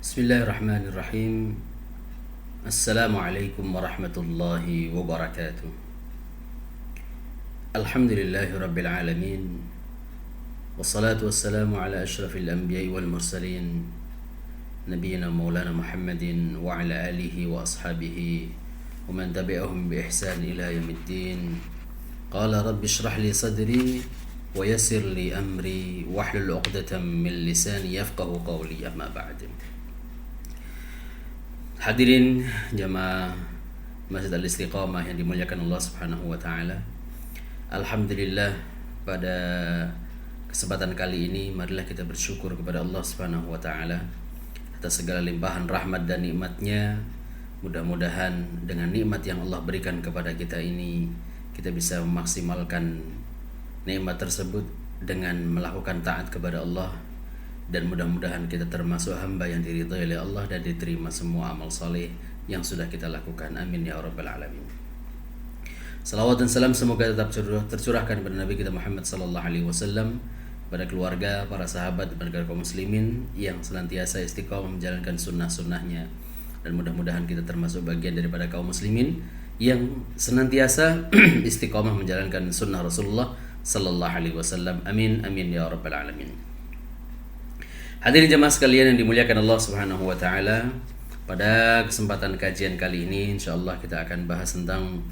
Bismillahirrahmanirrahim. Assalamualaikum warahmatullahi wabarakatuh. Alhamdulillahi rabbil alamin. Wassalatu wassalamu ala ashrafil anbiya'i wal mursalin Nabiyyina maulana Muhammadin wa ala alihi wa ashabihi wa man tabi'ahum bi ihsan ila yaumiddin. Qala rabbi shrah li sadri wa yassir li amri wahlul 'uqdatam min lisani yafqahu qawli, amma ba'd. Hadirin jamaah Masjid Al-Istiqamah yang dimuliakan Allah Subhanahu wa taala. Alhamdulillah, pada kesempatan kali ini marilah kita bersyukur kepada Allah Subhanahu wa taala atas segala limpahan rahmat dan nikmatnya. Mudah-mudahan dengan nikmat yang Allah berikan kepada kita ini, kita bisa memaksimalkan nikmat tersebut dengan melakukan taat kepada Allah, dan mudah-mudahan kita termasuk hamba yang diridhai oleh Allah dan diterima semua amal saleh yang sudah kita lakukan. Amin ya rabbal alamin. Salawat dan salam semoga tetap tercurahkan kepada Nabi kita Muhammad sallallahu alaihi wasallam, pada keluarga, para sahabat, dan kaum muslimin yang senantiasa istiqomah menjalankan sunnah-sunnahnya, dan mudah-mudahan kita termasuk bagian daripada kaum muslimin yang senantiasa istiqomah menjalankan sunnah Rasulullah sallallahu alaihi wasallam. Amin amin ya rabbal alamin. Hadirin jemaah sekalian yang dimuliakan Allah Subhanahu wa taala, pada kesempatan kajian kali ini insyaallah kita akan bahas tentang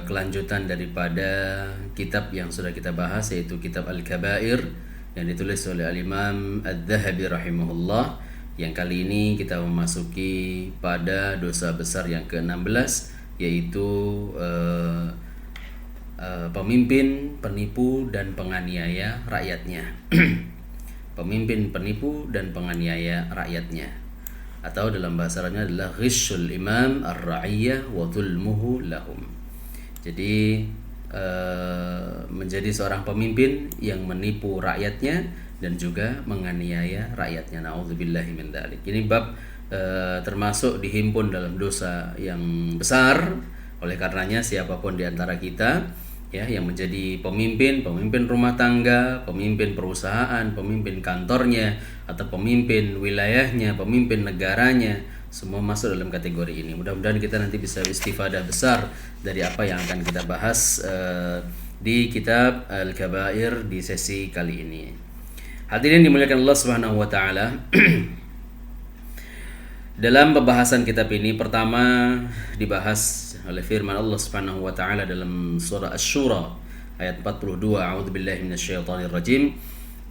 kelanjutan daripada kitab yang sudah kita bahas, yaitu kitab Al-Kabair yang ditulis oleh Al-Imam Adz-Dzahabi rahimahullah. Yang kali ini kita memasuki pada dosa besar yang ke-16, yaitu pemimpin, penipu, dan penganiaya rakyatnya. Pemimpin, penipu, dan penganiaya rakyatnya, atau dalam bahasa Arabnya adalah ghishul imam ar-ra'iyah wa dhulmuhu lahum. Jadi menjadi seorang pemimpin yang menipu rakyatnya dan juga menganiaya rakyatnya. Nauzubillahi min dzalik. Ini bab termasuk dihimpun dalam dosa yang besar. Oleh karenanya siapapun di antara kita yang menjadi pemimpin rumah tangga, pemimpin perusahaan, pemimpin kantornya, atau pemimpin wilayahnya, pemimpin negaranya, semua masuk dalam kategori ini. Mudah-mudahan kita nanti bisa istifadah besar dari apa yang akan kita bahas di kitab Al-Kabair di sesi kali ini. Hadirin dimuliakan Allah Subhanahu wa taala. Dalam pembahasan kitab ini, pertama dibahas oleh firman Allah Subhanahu wa taala dalam surah Asy-Syura ayat 42, a'udzubillahi minasyaitonir rajim.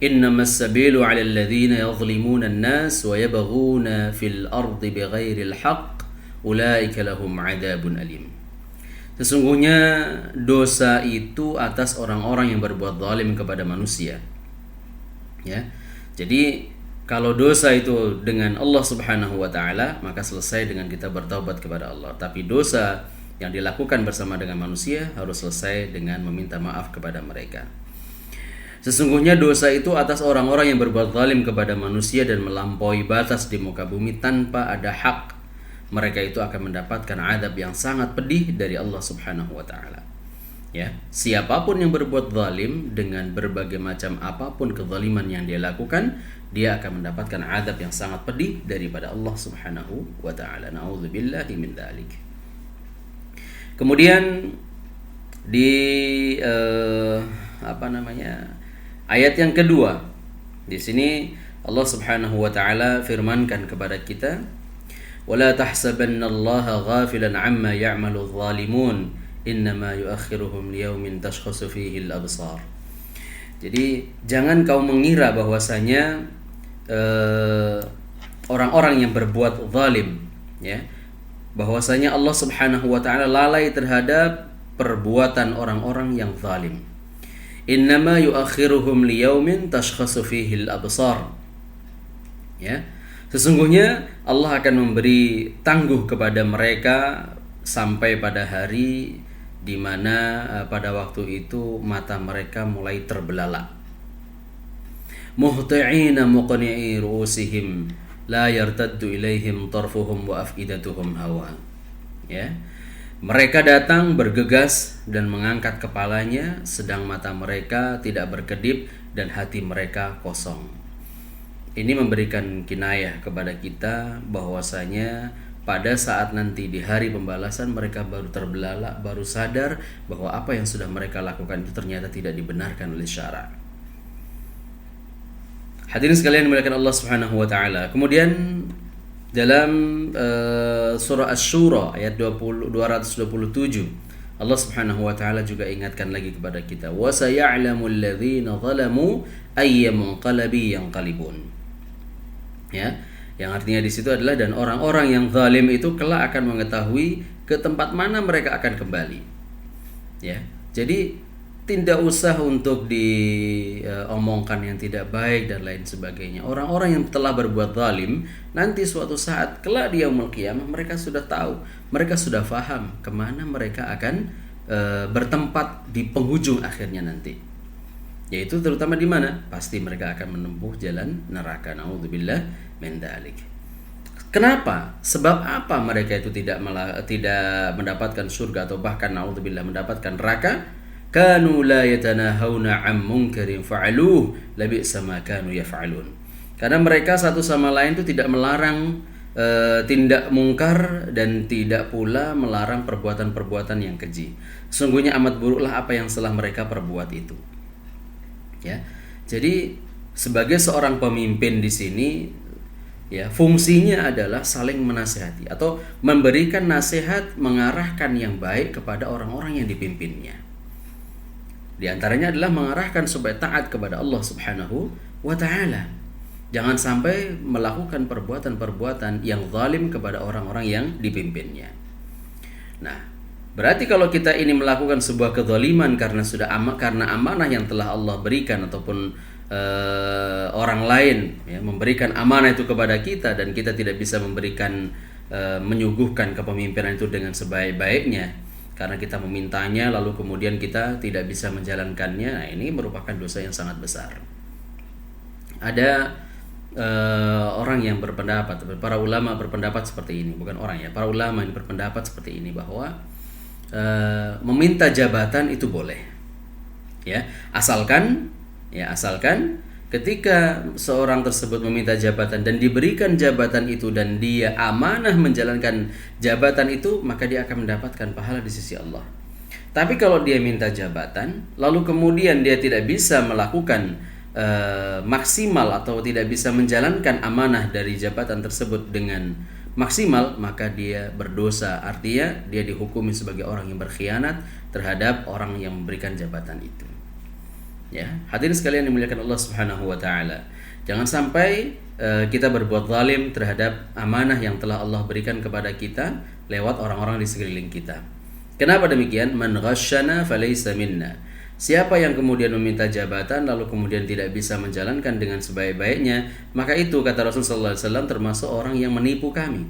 Innamas sabilu 'alal ladzina yadhlimuna an-nas wa yabghuna fil ardi bighairil haqq ulaika lahum 'adzabun alim. Sesungguhnya dosa itu atas orang-orang yang berbuat zalim kepada manusia. Ya. Jadi kalau dosa itu dengan Allah Subhanahu wa taala, maka selesai dengan kita bertaubat kepada Allah. Tapi dosa yang dilakukan bersama dengan manusia harus selesai dengan meminta maaf kepada mereka. Sesungguhnya dosa itu atas orang-orang yang berbuat zalim kepada manusia dan melampaui batas di muka bumi tanpa ada hak. Mereka itu akan mendapatkan azab yang sangat pedih dari Allah Subhanahu wa taala. Ya, siapapun yang berbuat zalim dengan berbagai macam apapun kezaliman yang dia lakukan, dia akan mendapatkan azab yang sangat pedih daripada Allah Subhanahu wa taala. Nauzubillahi min dzalik. Kemudian di ayat yang kedua, di sini Allah Subhanahu wa taala firmankan kepada kita, "Wala tahsabannallaha ghafilan 'amma ya'malu adh-dhalimun. Innama yuakhiruhum liyaumin tashkhasu fihi al-absar." Jadi jangan kau mengira bahwasanya orang-orang yang berbuat zalim, bahwasanya Allah Subhanahu wa taala lalai terhadap perbuatan orang-orang yang zalim. Innama yuakhiruhum liyaumin tashkhasu fihi al-absar. Sesungguhnya Allah akan memberi tangguh kepada mereka sampai pada hari di mana pada waktu itu mata mereka mulai terbelalak. Muhti'ina muqni'i ru'usihim la yartaddu ilaihim tarfuhum wa afidatuhum hawa. Mereka datang bergegas dan mengangkat kepalanya, sedang mata mereka tidak berkedip dan hati mereka kosong. Ini memberikan kinayah kepada kita bahwasanya pada saat nanti di hari pembalasan mereka baru terbelalak, baru sadar bahwa apa yang sudah mereka lakukan itu ternyata tidak dibenarkan oleh syara. Hadirin sekalian dimuliakan Allah Subhanahu wa taala. Kemudian dalam surah Asy-Syura ayat 227 Allah Subhanahu wa taala juga ingatkan lagi kepada kita, wa saya'lamul ladzina zalamu ayyamunqalabi yanqalibun. Ya, yang artinya di situ adalah dan orang-orang yang zalim itu kelak akan mengetahui ke tempat mana mereka akan kembali. Ya. Jadi tidak usah untuk diomongkan yang tidak baik dan lain sebagainya. Orang-orang yang telah berbuat zalim nanti suatu saat kelak di yaumul qiyamah mereka sudah tahu, mereka sudah faham kemana mereka akan bertempat di penghujung akhirnya nanti. Yaitu terutama di mana? Pasti mereka akan menempuh jalan neraka. Nauzubillah min dzalik. Kenapa? Sebab apa mereka itu tidak mendapatkan surga atau bahkan naudzubillah mendapatkan neraka? Kanu la yatanahawna 'an munkarin fa'aluhu labi'sa ma kanu yaf'alun. Karena mereka satu sama lain itu tidak melarang tindak mungkar dan tidak pula melarang perbuatan-perbuatan yang keji. Sesungguhnya amat buruklah apa yang telah mereka perbuat itu. Ya. Jadi sebagai seorang pemimpin di sini ya, fungsinya adalah saling menasihati atau memberikan nasihat, mengarahkan yang baik kepada orang-orang yang dipimpinnya. Di antaranya adalah mengarahkan supaya taat kepada Allah Subhanahu wa taala. Jangan sampai melakukan perbuatan-perbuatan yang zalim kepada orang-orang yang dipimpinnya. Nah, berarti kalau kita ini melakukan sebuah kezaliman karena karena amanah yang telah Allah berikan ataupun orang lain ya, memberikan amanah itu kepada kita dan kita tidak bisa memberikan menyuguhkan kepemimpinan itu dengan sebaik-baiknya karena kita memintanya lalu kemudian kita tidak bisa menjalankannya. Nah, ini merupakan dosa yang sangat besar. Ada orang yang berpendapat, para ulama berpendapat seperti ini, bukan orang ya, para ulama yang berpendapat seperti ini bahwa meminta jabatan itu boleh, ya asalkan ketika seorang tersebut meminta jabatan dan diberikan jabatan itu dan dia amanah menjalankan jabatan itu, maka dia akan mendapatkan pahala di sisi Allah. Tapi kalau dia minta jabatan lalu kemudian dia tidak bisa melakukan maksimal atau tidak bisa menjalankan amanah dari jabatan tersebut dengan maksimal, maka dia berdosa. Artinya dia dihukumi sebagai orang yang berkhianat terhadap orang yang memberikan jabatan itu. Ya, hadirin sekalian dimuliakan Allah Subhanahu wa taala. Jangan sampai kita berbuat zalim terhadap amanah yang telah Allah berikan kepada kita lewat orang-orang di sekeliling kita. Kenapa demikian? Man ghasyana falaysa minna. Siapa yang kemudian meminta jabatan lalu kemudian tidak bisa menjalankan dengan sebaik-baiknya, maka itu kata Rasulullah SAW termasuk orang yang menipu kami.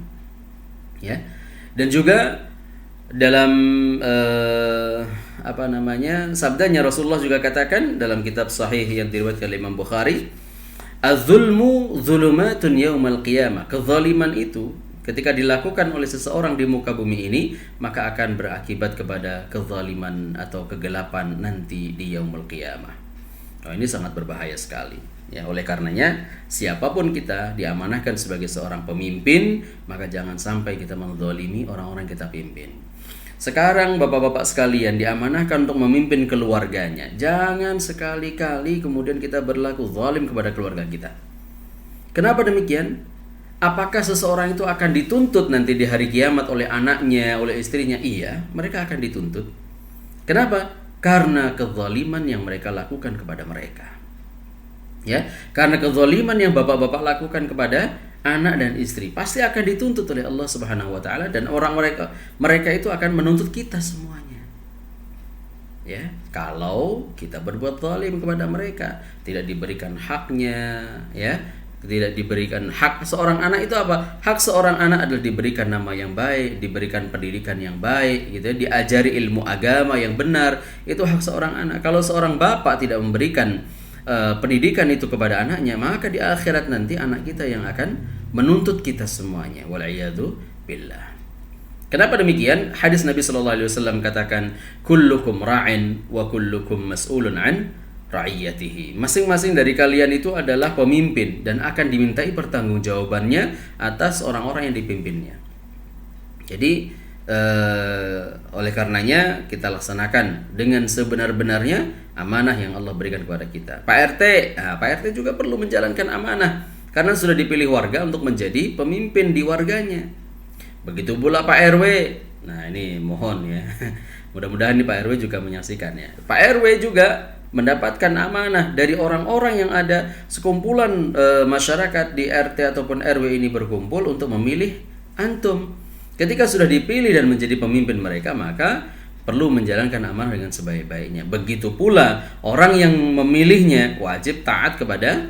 Ya. Dan juga dalam sabdanya Rasulullah juga katakan dalam kitab sahih yang diriwayatkan oleh Imam Bukhari, az-zulmu zulumatun yaumal qiyamah. Kezaliman itu ketika dilakukan oleh seseorang di muka bumi ini, maka akan berakibat kepada kezaliman atau kegelapan nanti di yaumul qiyamah. Oh, ini sangat berbahaya sekali. Ya, oleh karenanya siapapun kita diamanahkan sebagai seorang pemimpin, maka jangan sampai kita menzalimi orang-orang yang kita pimpin. Sekarang bapak-bapak sekalian diamanahkan untuk memimpin keluarganya. Jangan sekali-kali kemudian kita berlaku zalim kepada keluarga kita. Kenapa demikian? Apakah seseorang itu akan dituntut nanti di hari kiamat oleh anaknya, oleh istrinya? Iya, mereka akan dituntut. Kenapa? Karena kezaliman yang mereka lakukan kepada mereka. Ya, karena kezaliman yang bapak-bapak lakukan kepada anak dan istri pasti akan dituntut oleh Allah Subhanahu wa taala dan mereka itu akan menuntut kita semuanya. Ya, kalau kita berbuat zalim kepada mereka, tidak diberikan haknya, ya. Tidak diberikan hak seorang anak itu apa? Hak seorang anak adalah diberikan nama yang baik, diberikan pendidikan yang baik, gitu ya, diajari ilmu agama yang benar. Itu hak seorang anak. Kalau seorang bapak tidak memberikan pendidikan itu kepada anaknya, maka di akhirat nanti anak kita yang akan menuntut kita semuanya. Wal'iyadu billah. Kenapa demikian? Hadis Nabi sallallahu alaihi wasallam katakan, "Kullukum ra'in wa kullukum mas'ulun an ra'iyatihi. Masing-masing dari kalian itu adalah pemimpin dan akan dimintai pertanggungjawabannya atas orang-orang yang dipimpinnya. Jadi oleh karenanya kita laksanakan dengan sebenar-benarnya amanah yang Allah berikan kepada kita. Pak RT juga perlu menjalankan amanah karena sudah dipilih warga untuk menjadi pemimpin di warganya. Begitu pula Pak RW. Nah, ini mohon ya. Mudah-mudahan nih Pak RW juga menyaksikan ya. Pak RW juga mendapatkan amanah dari orang-orang yang ada sekumpulan masyarakat di RT ataupun RW ini berkumpul untuk memilih antum. Ketika sudah dipilih dan menjadi pemimpin mereka, maka perlu menjalankan amanah dengan sebaik-baiknya. Begitu pula orang yang memilihnya wajib taat kepada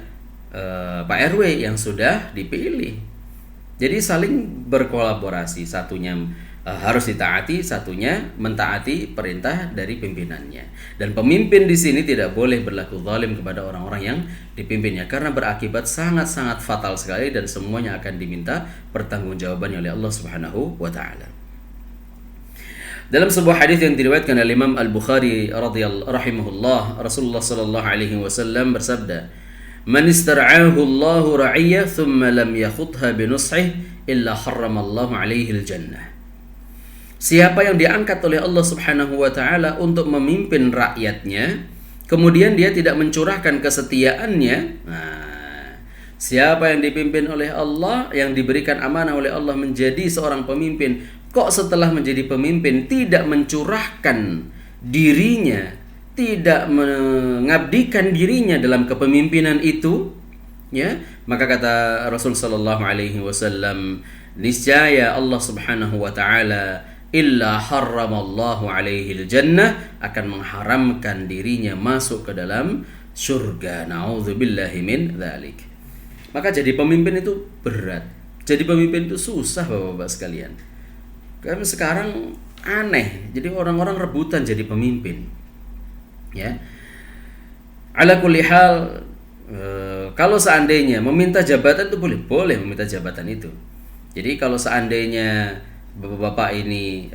Pak RW yang sudah dipilih. Jadi saling berkolaborasi, satunya harus ditaati, satunya mentaati perintah dari pimpinannya. Dan pemimpin di sini tidak boleh berlaku zalim kepada orang-orang yang dipimpinnya karena berakibat sangat-sangat fatal sekali dan semuanya akan diminta pertanggungjawabannya oleh Allah Subhanahu wa taala. Dalam sebuah hadis yang diriwayatkan oleh Imam Al-Bukhari rahimahullah, Rasulullah sallallahu alaihi wasallam bersabda, "Man istar'ahu Allahu ra'iyya thumma lam yakhudha bi nus'ihi illa harramallahu alaihi al-jannah." Siapa yang diangkat oleh Allah Subhanahu wa taala untuk memimpin rakyatnya, kemudian dia tidak mencurahkan kesetiaannya. Nah, siapa yang dipimpin oleh Allah, yang diberikan amanah oleh Allah menjadi seorang pemimpin, kok setelah menjadi pemimpin tidak mencurahkan dirinya, tidak mengabdikan dirinya dalam kepemimpinan itu, ya, maka kata Rasul sallallahu alaihi wasallam, niscaya Allah Subhanahu wa taala illa harramallahu alaihi al-jannah, akan mengharamkan dirinya masuk ke dalam surga. Na'udzubillahi min dzalik. Maka jadi pemimpin itu berat. Jadi pemimpin itu susah Bapak-bapak sekalian. Karena sekarang aneh. Jadi orang-orang rebutan jadi pemimpin. Ya. Ala kulli hal, kalau seandainya meminta jabatan itu boleh meminta jabatan itu. Jadi kalau seandainya bapak-bapak ini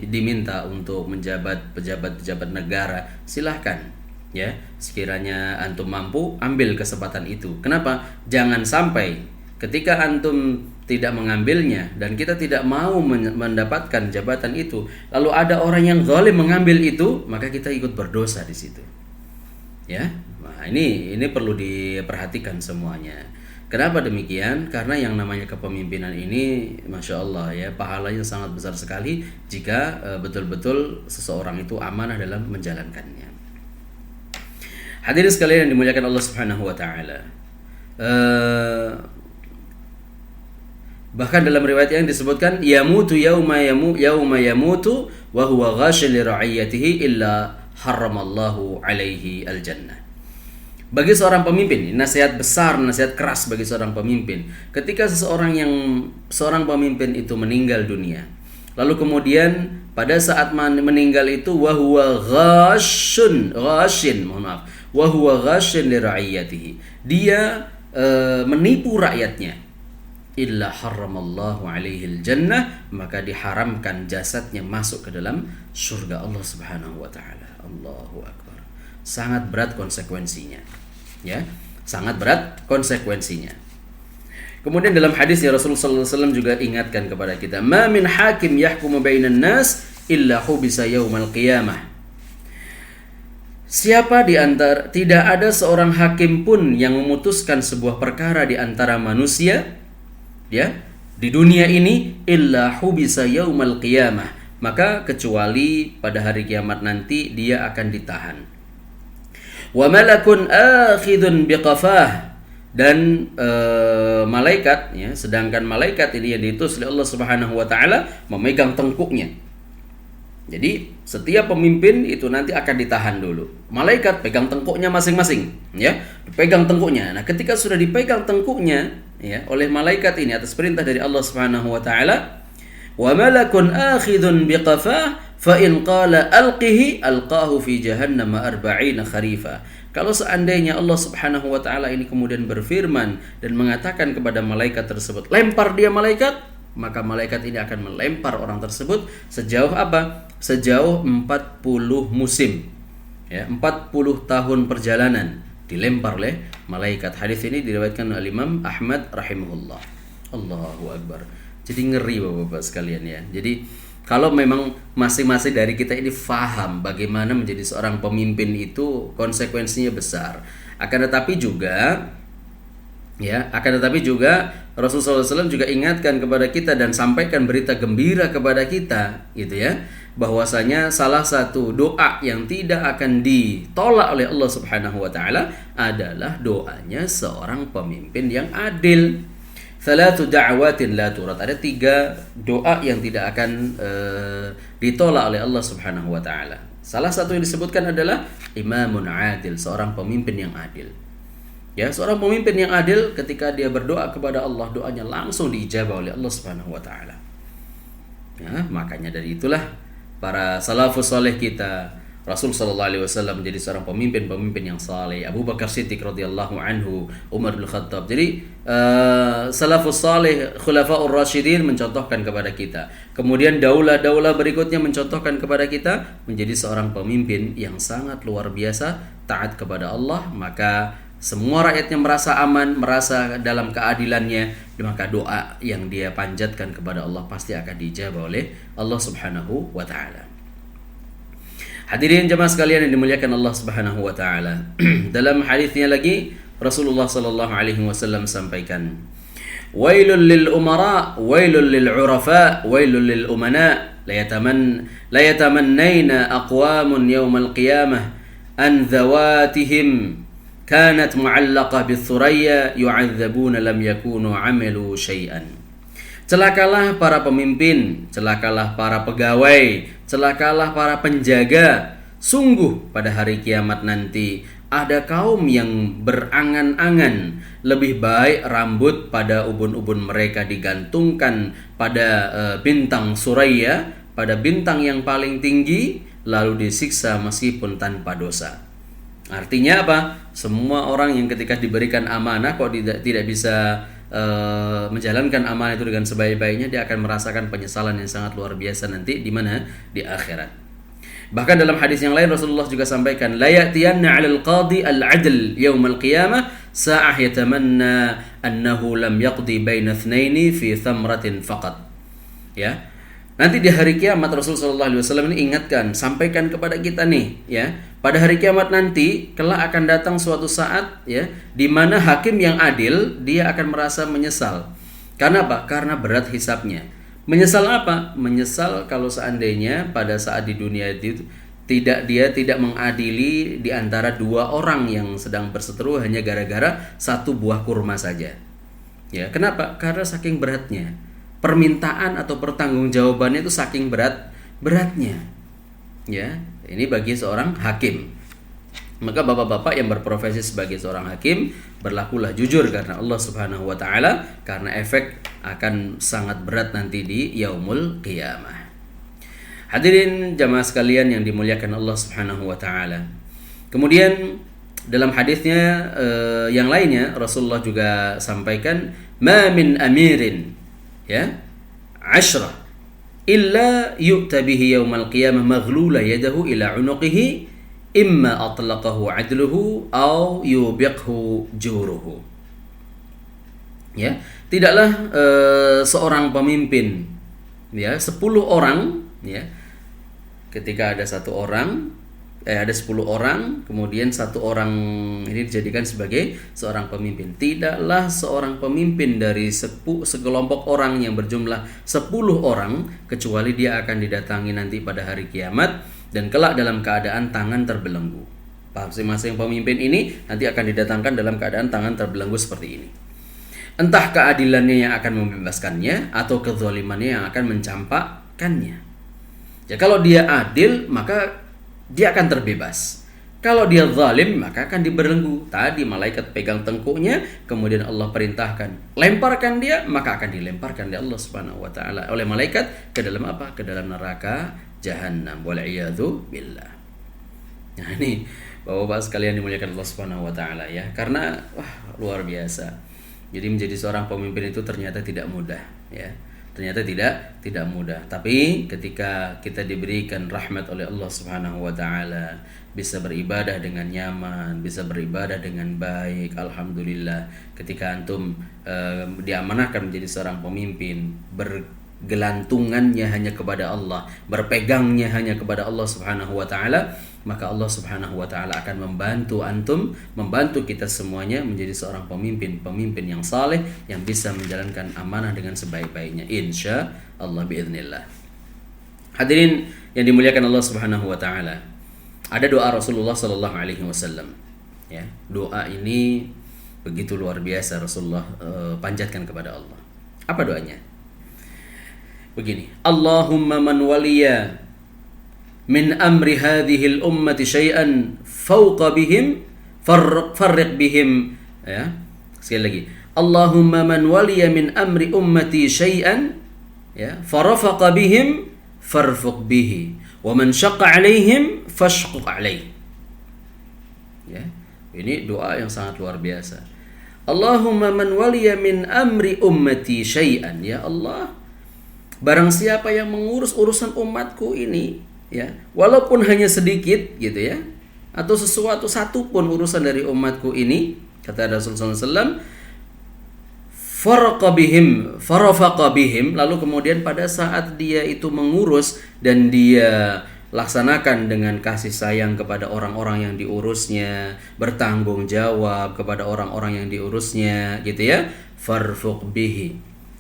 diminta untuk menjabat pejabat negara, silahkan ya, sekiranya antum mampu ambil kesempatan itu. Kenapa? Jangan sampai ketika antum tidak mengambilnya dan kita tidak mau mendapatkan jabatan itu, lalu ada orang yang zalim mengambil itu, maka kita ikut berdosa di situ. Ya. Nah, ini perlu diperhatikan semuanya. Kenapa demikian? Karena yang namanya kepemimpinan ini, Masya Allah ya, pahalanya sangat besar sekali jika betul-betul seseorang itu amanah dalam menjalankannya. Hadirin sekalian yang dimuliakan Allah Subhanahu wa taala. Bahkan dalam riwayat yang disebutkan, yamutu yauma yamutu wa huwa ghashil li ra'iyatihi illa harramallahu alaihi al-jannah. Bagi seorang pemimpin, nasihat besar, nasihat keras bagi seorang pemimpin. Ketika seorang pemimpin itu meninggal dunia, lalu kemudian pada saat meninggal itu wa huwa ghashin li ra'iyatihi. Dia menipu rakyatnya. Illa harramallahu alaihi al-jannah, maka diharamkan jasadnya masuk ke dalam surga Allah Subhanahu wa taala. Allahu akbar. Sangat berat konsekuensinya. Ya, sangat berat konsekuensinya. Kemudian dalam hadis ya Rasulullah sallallahu alaihi wasallam juga ingatkan kepada kita, "Ma min hakim yahkumu bainan nas illa hubisa yaumal qiyamah." Tidak ada seorang hakim pun yang memutuskan sebuah perkara di antara manusia, ya, di dunia ini illa hubisa yaumal qiyamah, maka kecuali pada hari kiamat nanti dia akan ditahan. Wa malakun akhidun biqafah, dan malaikat ya, sedangkan malaikat ini yang diutus oleh Allah Subhanahu wa taala memegang tengkuknya. Jadi setiap pemimpin itu nanti akan ditahan dulu. Malaikat pegang tengkuknya masing-masing, ya, dipegang tengkuknya. Nah, ketika sudah dipegang tengkuknya ya oleh malaikat ini atas perintah dari Allah Subhanahu wa taala, wa malakun akhidun biqafah fa in qala alqihi alqahu fi jahannam 40 kharifa. Kalau seandainya Allah Subhanahu wa taala ini kemudian berfirman dan mengatakan kepada malaikat tersebut, lempar dia malaikat, maka malaikat ini akan melempar orang tersebut sejauh apa? Sejauh 40 musim. Ya, 40 tahun perjalanan dilempar oleh malaikat. Hadis ini diriwayatkan oleh Imam Ahmad rahimahullah. Allahu Akbar. Jadi ngeri Bapak-bapak sekalian ya. Jadi kalau memang masing-masing dari kita ini faham bagaimana menjadi seorang pemimpin itu konsekuensinya besar. Akan tetapi juga Rasulullah SAW juga ingatkan kepada kita dan sampaikan berita gembira kepada kita, gitu ya, bahwasanya salah satu doa yang tidak akan ditolak oleh Allah Subhanahu wa taala adalah doanya seorang pemimpin yang adil. Thalathu da'watin la turad. Ada 3 doa yang tidak akan ditolak oleh Allah Subhanahu wa taala. Salah satu yang disebutkan adalah imamun adil, seorang pemimpin yang adil. Ya, seorang pemimpin yang adil ketika dia berdoa kepada Allah, doanya langsung diijabah oleh Allah Subhanahu wa taala. Ya, makanya dari itulah para salafus saleh kita, Rasul sallallahu alaihi wasallam menjadi seorang pemimpin yang saleh, Abu Bakar Siddiq radhiyallahu anhu, Umar bin Khattab. Jadi salafus saleh, khulafaur rasyidin mencontohkan kepada kita. Kemudian daulah-daulah berikutnya mencontohkan kepada kita menjadi seorang pemimpin yang sangat luar biasa taat kepada Allah, maka semua rakyatnya merasa aman, merasa dalam keadilannya, maka doa yang dia panjatkan kepada Allah pasti akan dijawab oleh Allah Subhanahu wa taala. Hadirin jemaah sekalian yang dimuliakan Allah Subhanahu wa taala. Dalam hadisnya lagi Rasulullah sallallahu alaihi wasallam sampaikan, "Wailul lil umara, wailul lil urafa, wailul lil umana, la yatamannaina aqwamun yawmal qiyamah an dhawatihim kanat mu'allaqah bithuraya yu'adzabuna lam yakunu 'amalu syai'an." Celakalah para pemimpin, celakalah para pegawai, celakalah para penjaga. Sungguh pada hari kiamat nanti ada kaum yang berangan-angan lebih baik rambut pada ubun-ubun mereka digantungkan pada bintang Suraya, pada bintang yang paling tinggi, lalu disiksa meskipun tanpa dosa. Artinya apa? Semua orang yang ketika diberikan amanah kok tidak bisa menjalankan amanah itu dengan sebaik-baiknya, dia akan merasakan penyesalan yang sangat luar biasa nanti di mana? Di akhirat. Bahkan dalam hadis yang lain Rasulullah juga sampaikan, la ya'tiyanna 'alal qadi al-'adl yaumal qiyamah sa'ah yatamanna annahu lam yaqdi baina itsnaini fi thamratin faqat. Ya. Nanti di hari kiamat Rasulullah SAW ini ingatkan, sampaikan kepada kita nih, ya, pada hari kiamat nanti kelak akan datang suatu saat, ya, di mana hakim yang adil dia akan merasa menyesal. Karena apa? Karena berat hisabnya. Menyesal apa? Menyesal kalau seandainya pada saat di dunia itu dia tidak mengadili di antara 2 orang yang sedang berseteru hanya gara-gara 1 buah kurma saja. Ya, kenapa? Karena saking beratnya. Permintaan atau pertanggungjawabannya itu saking beratnya. Ya, ini bagi seorang hakim. Maka bapak-bapak yang berprofesi sebagai seorang hakim, berlakulah jujur karena Allah Subhanahu wa taala, karena efek akan sangat berat nanti di yaumul qiyamah. Hadirin jamaah sekalian yang dimuliakan Allah Subhanahu wa taala. Kemudian dalam hadisnya yang lainnya Rasulullah juga sampaikan, ma min amirin, ya, 10 illa yu'ta bihi yaumal qiyamah maghlula yadahu ila 'unuqihi imma atlaqahu 'adluhu aw yubiqhu juruhu. Ya, tidaklah seorang pemimpin, ya, 10 orang, ya, ketika ada 10 orang, kemudian 1 orang ini dijadikan sebagai seorang pemimpin. Tidaklah seorang pemimpin dari sekelompok orang yang berjumlah 10 orang kecuali dia akan didatangi nanti pada hari kiamat dan kelak dalam keadaan tangan terbelenggu. Masing-masing pemimpin ini nanti akan didatangkan dalam keadaan tangan terbelenggu seperti ini. Entah keadilannya yang akan membebaskannya atau kezalimannya yang akan mencampakkannya. Ya, kalau dia adil maka dia akan terbebas. Kalau dia zalim maka akan dibelenggu. Tadi malaikat pegang tengkuknya, kemudian Allah perintahkan lemparkan dia, maka akan dilemparkan oleh Allah Subhanahu wa taala oleh malaikat ke dalam apa? Ke dalam neraka Jahannam. Wal'iyadzu billah. Nah, ini Bapak-bapak sekalian dimuliakan Allah Subhanahu wa taala, ya. Karena luar biasa. Jadi menjadi seorang pemimpin itu ternyata tidak mudah, ya. Ternyata tidak mudah. Tapi ketika kita diberikan rahmat oleh Allah Subhanahu wa taala, bisa beribadah dengan nyaman, bisa beribadah dengan baik, alhamdulillah. Ketika antum diamanahkan menjadi seorang pemimpin, bergelantungannya hanya kepada Allah, berpegangnya hanya kepada Allah Subhanahu wa taala, maka Allah Subhanahu wa taala akan membantu antum, membantu kita semuanya menjadi seorang pemimpin yang saleh yang bisa menjalankan amanah dengan sebaik-baiknya insya Allah biiznillah. Hadirin yang dimuliakan Allah Subhanahu wa taala. Ada doa Rasulullah sallallahu alaihi wasallam. Ya, doa ini begitu luar biasa Rasulullah panjatkan kepada Allah. Apa doanya? Begini, Allahumma man waliya min amri hadhihi al-ummati syai'an fawqa bihim farriq bihim, ya. Sekali lagi, Allahumma man waliya min amri ummati syai'an, ya, farafaqa bihim farfuq bihi wa man syaqqa alaihim fashquq alaih. Ya, ini doa yang sangat luar biasa. Allahumma man waliya min amri ummati syai'an, ya Allah, barang siapa yang mengurus urusan umatku ini, ya, walaupun hanya sedikit gitu ya, atau sesuatu satu pun urusan dari umatku ini, kata Rasulullah SAW, farafaqa bihim, lalu kemudian pada saat dia itu mengurus dan dia laksanakan dengan kasih sayang kepada orang-orang yang diurusnya, bertanggung jawab kepada orang-orang yang diurusnya, gitu ya, farfuq bihi,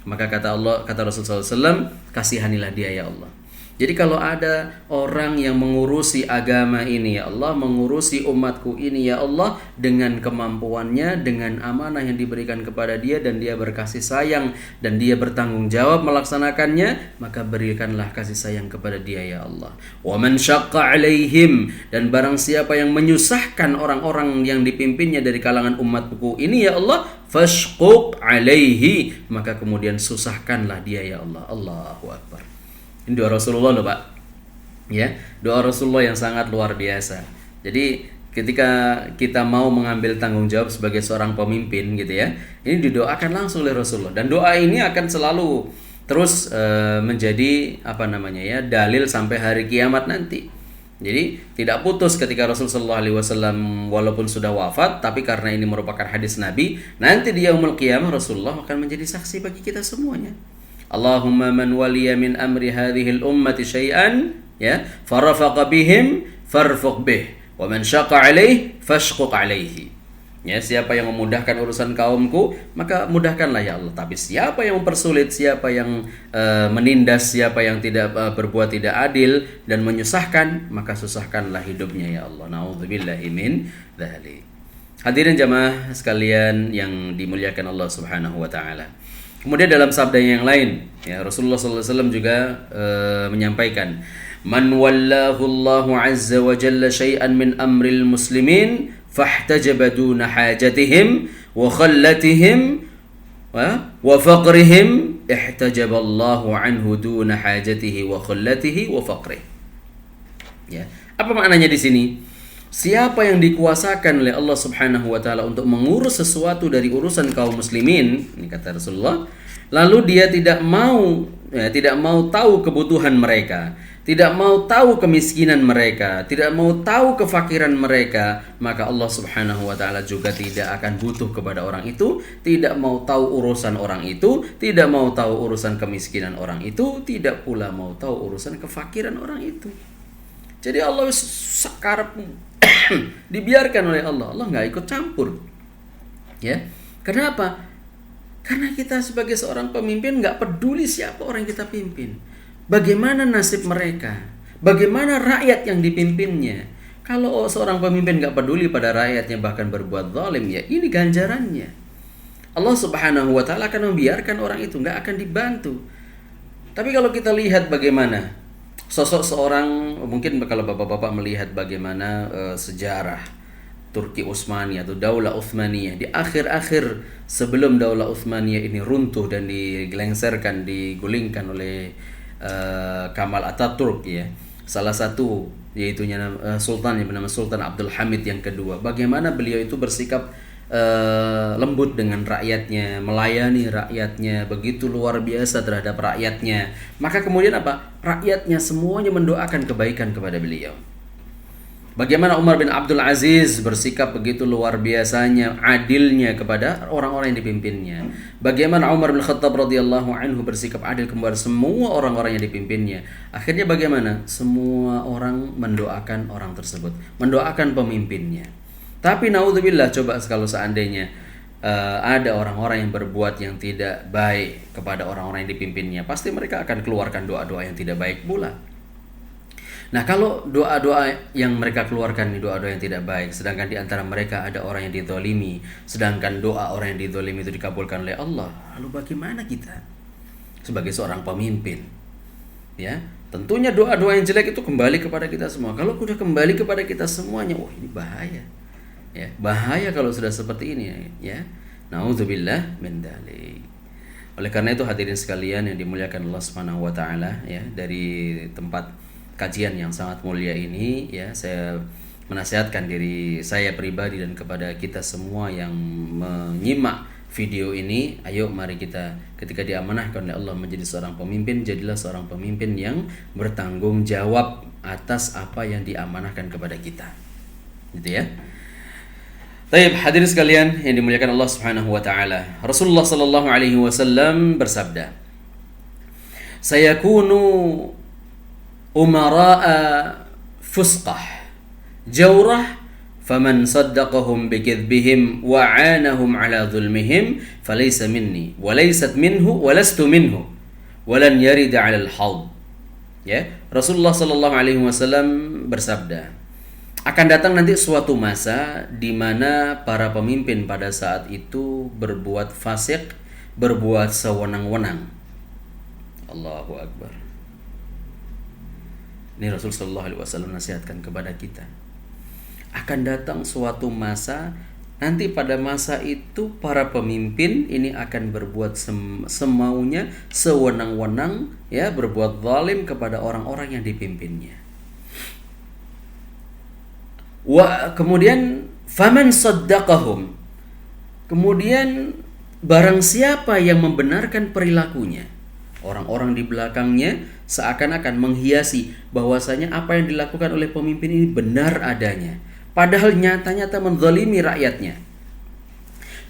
maka kata Rasulullah SAW, kasihanilah dia ya Allah. Jadi kalau ada orang yang mengurusi agama ini ya Allah, mengurusi umatku ini ya Allah, dengan kemampuannya, dengan amanah yang diberikan kepada dia, dan dia berkasih sayang dan dia bertanggung jawab melaksanakannya, maka berikanlah kasih sayang kepada dia ya Allah. Wa man syaqqa alaihim, dan barang siapa yang menyusahkan orang-orang yang dipimpinnya dari kalangan umatku ini ya Allah, fashquq alaihi, maka kemudian susahkanlah dia ya Allah. Allahu akbar. Ini doa Rasulullah loh Pak, ya, doa Rasulullah yang sangat luar biasa. Jadi ketika kita mau mengambil tanggung jawab sebagai seorang pemimpin gitu ya, ini didoakan langsung oleh Rasulullah, dan doa ini akan selalu terus menjadi dalil sampai hari kiamat nanti. Jadi tidak putus ketika Rasulullah SAW walaupun sudah wafat, tapi karena ini merupakan hadis Nabi, nanti di yaumul qiyamah Rasulullah akan menjadi saksi bagi kita semuanya. Allahumma man waliya min amri hadhihi al-ummati syai'an, ya, farafaqa bihim farfuq bih wa man syaqqa alaih fashquq alaihi. Ya, siapa yang memudahkan urusan kaumku, maka mudahkanlah ya Allah. Tapi siapa yang mempersulit, siapa yang menindas, siapa yang tidak berbuat tidak adil dan menyusahkan, maka susahkanlah hidupnya ya Allah. Na'udzubillahi min dzalik. Hadirin jamaah sekalian yang dimuliakan Allah Subhanahu wa taala. Kemudian dalam sabda yang lain, ya, Rasulullah SAW juga menyampaikan, man wallahu Allahu azza wa jalla syai'an min amril muslimin fahtajaba duna hajatihim wa khallatihim wa faqrihim ihtajaba Allahu anhu duna hajatihi wa khallatihi wa faqrih. Ya, apa maknanya di sini? Siapa yang dikuasakan oleh Allah Subhanahu wa taala untuk mengurus sesuatu dari urusan kaum muslimin, ini kata Rasulullah, lalu dia tidak mau tahu kebutuhan mereka, tidak mau tahu kemiskinan mereka, tidak mau tahu kefakiran mereka, maka Allah Subhanahu wa taala juga tidak akan butuh kepada orang itu, tidak mau tahu urusan orang itu, tidak mau tahu urusan kemiskinan orang itu, tidak pula mau tahu urusan kefakiran orang itu. Jadi Allah sekarang dibiarkan oleh Allah nggak ikut campur, ya. Kenapa? Karena kita sebagai seorang pemimpin nggak peduli siapa orang yang kita pimpin, bagaimana nasib mereka, bagaimana rakyat yang dipimpinnya. Kalau seorang pemimpin nggak peduli pada rakyatnya, bahkan berbuat zalim, ya ini ganjarannya. Allah Subhanahu wa taala akan membiarkan orang itu, nggak akan dibantu. Tapi kalau kita lihat bagaimana sosok seorang, mungkin kalau bapak-bapak melihat bagaimana sejarah Turki Utsmani atau Daulah Utsmaniyah di akhir-akhir sebelum Daulah Utsmaniyah ini runtuh dan digulingkan oleh Kamal Atatürk, ya, salah satu yaitu sultan yang bernama Sultan Abdul Hamid yang kedua. Bagaimana beliau itu bersikap lembut dengan rakyatnya, melayani rakyatnya, begitu luar biasa terhadap rakyatnya. Maka kemudian apa? Rakyatnya semuanya mendoakan kebaikan kepada beliau. Bagaimana Umar bin Abdul Aziz bersikap begitu luar biasanya, adilnya kepada orang-orang yang dipimpinnya. Bagaimana Umar bin Khattab radhiyallahu anhu bersikap adil kepada semua orang-orang yang dipimpinnya. Akhirnya bagaimana? Semua orang mendoakan orang tersebut, mendoakan pemimpinnya. Tapi naudzubillah, coba kalau seandainya ada orang-orang yang berbuat yang tidak baik kepada orang-orang yang dipimpinnya, pasti mereka akan keluarkan doa-doa yang tidak baik pula. Nah, kalau doa-doa yang mereka keluarkan ini doa-doa yang tidak baik, sedangkan di antara mereka ada orang yang dizalimi, sedangkan doa orang yang dizalimi itu dikabulkan oleh Allah, lalu bagaimana kita sebagai seorang pemimpin? Ya, tentunya doa-doa yang jelek itu kembali kepada kita semua. Kalau sudah kembali kepada kita semuanya, wah ini bahaya. Ya, bahaya kalau sudah seperti ini, ya. Nauzubillah min dzalik. Oleh karena itu hadirin sekalian yang dimuliakan Allah Subhanahu wa taala, ya, dari tempat kajian yang sangat mulia ini, ya, saya menasihatkan diri saya pribadi dan kepada kita semua yang menyimak video ini, ayo mari kita ketika diamanahkan oleh Allah menjadi seorang pemimpin, jadilah seorang pemimpin yang bertanggung jawab atas apa yang diamanahkan kepada kita. Gitu ya. Baik, hadirin sekalian yang dimuliakan Allah Subhanahu wa taala. Rasulullah sallallahu alaihi wasallam bersabda, "Sayakunu umara'a fusqah jawrah faman saddaqahum bikidbihim wa 'anahum 'ala dhulmihim falaysa minni wa laysat minhu wa lastu minhu wa lan yarida 'ala al-hawd." Ya, Rasulullah sallallahu alaihi wasallam bersabda, akan datang nanti suatu masa di mana para pemimpin pada saat itu berbuat fasik, berbuat sewenang-wenang. Allahu akbar. Ini Rasul sallallahu alaihi wasallam nasihatkan kepada kita. Akan datang suatu masa, nanti pada masa itu para pemimpin ini akan berbuat semaunya, sewenang-wenang, ya, berbuat zalim kepada orang-orang yang dipimpinnya. Kemudian faman saddaqahum. Kemudian barang siapa yang membenarkan perilakunya, orang-orang di belakangnya seakan-akan menghiasi bahwasanya apa yang dilakukan oleh pemimpin ini benar adanya, padahal nyata-nyata menzalimi rakyatnya.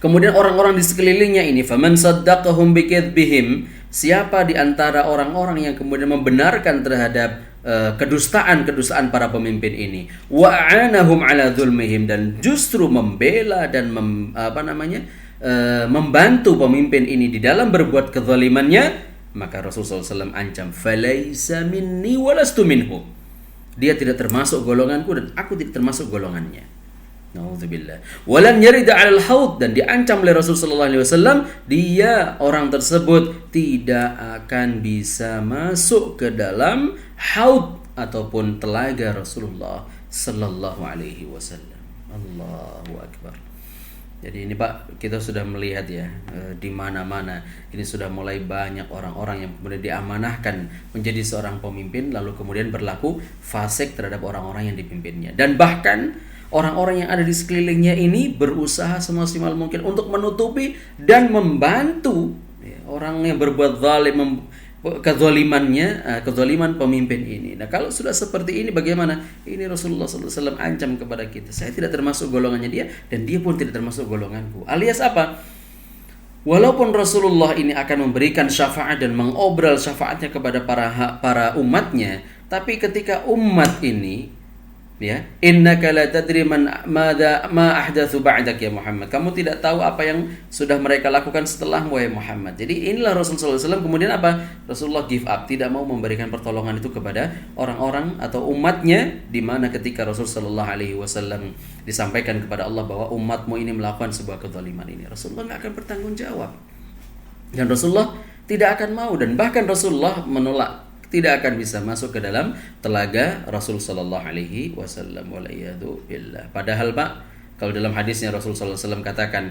Kemudian orang-orang di sekelilingnya ini, faman saddaqahum bikidbihim, siapa di antara orang-orang yang kemudian membenarkan terhadap kedustaan para pemimpin ini, wa a'anahum 'ala dzulmihim, dan justru membela dan membantu pemimpin ini di dalam berbuat kezalimannya, maka Rasulullah SAW ancam, falaisa minni walastu minhu, dia tidak termasuk golonganku dan aku tidak termasuk golongannya. Nauzubillah. Walan yarida 'alal haud, dan diancam oleh Rasulullah SAW, dia orang tersebut tidak akan bisa masuk ke dalam haud ataupun telaga Rasulullah sallallahu alaihi wasallam. Allahu akbar. Jadi ini Pak, kita sudah melihat ya, di mana-mana ini sudah mulai banyak orang-orang yang kemudian diamanahkan menjadi seorang pemimpin lalu kemudian berlaku fasik terhadap orang-orang yang dipimpinnya, dan bahkan orang-orang yang ada di sekelilingnya ini berusaha semaksimal mungkin untuk menutupi dan membantu orang yang berbuat zalim, kezaliman pemimpin ini. Nah, kalau sudah seperti ini bagaimana? Ini Rasulullah SAW ancam kepada kita, saya tidak termasuk golongannya dia dan dia pun tidak termasuk golonganku. Alias apa? Walaupun Rasulullah ini akan memberikan syafaat dan mengobral syafaatnya kepada para umatnya, tapi ketika umat ini, ya, innaka la tadri ma ahdatsu ba'dak ya Muhammad, kamu tidak tahu apa yang sudah mereka lakukan setelahmu ya Muhammad. Jadi inilah Rasulullah SAW kemudian apa? Rasulullah give up, tidak mau memberikan pertolongan itu kepada orang-orang atau umatnya, di mana ketika Rasulullah SAW disampaikan kepada Allah bahwa umatmu ini melakukan sebuah kezaliman ini, Rasulullah nggak akan bertanggung jawab dan Rasulullah tidak akan mau, dan bahkan Rasulullah menolak, tidak akan bisa masuk ke dalam telaga Rasul sallallahu alaihi wasallam, waliyadu billah. Padahal Pak, kalau dalam hadisnya Rasul sallallahu alaihi wasallam katakan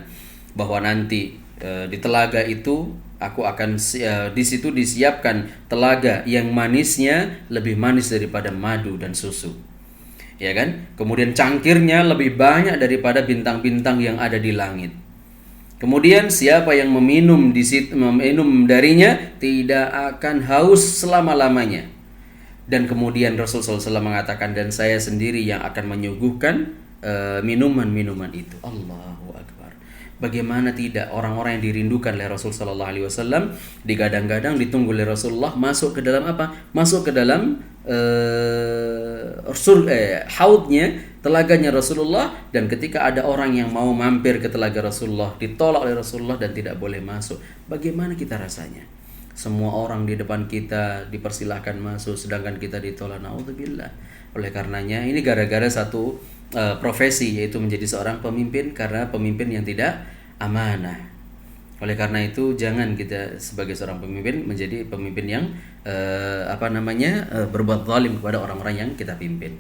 bahwa nanti di telaga itu aku akan di situ disiapkan telaga yang manisnya lebih manis daripada madu dan susu. ya kan? Kemudian cangkirnya lebih banyak daripada bintang-bintang yang ada di langit. Kemudian siapa yang meminum meminum darinya tidak akan haus selama-lamanya. Dan kemudian Rasulullah SAW mengatakan, dan saya sendiri yang akan menyuguhkan minuman-minuman itu. Allahu Akbar. Bagaimana tidak orang-orang yang dirindukan oleh Rasul Sallallahu Alaihi Wasallam digadang-gadang ditunggu oleh Rasulullah masuk ke dalam apa? Masuk ke dalam haudnya, telaganya Rasulullah, dan ketika ada orang yang mau mampir ke telaga Rasulullah ditolak oleh Rasulullah dan tidak boleh masuk. Bagaimana kita rasanya? Semua orang di depan kita dipersilahkan masuk sedangkan kita ditolak. Naudzubillah. Oleh karenanya ini gara-gara satu profesi, yaitu menjadi seorang pemimpin, karena pemimpin yang tidak amanah. Oleh karena itu jangan kita sebagai seorang pemimpin menjadi pemimpin yang berbuat zalim kepada orang-orang yang kita pimpin.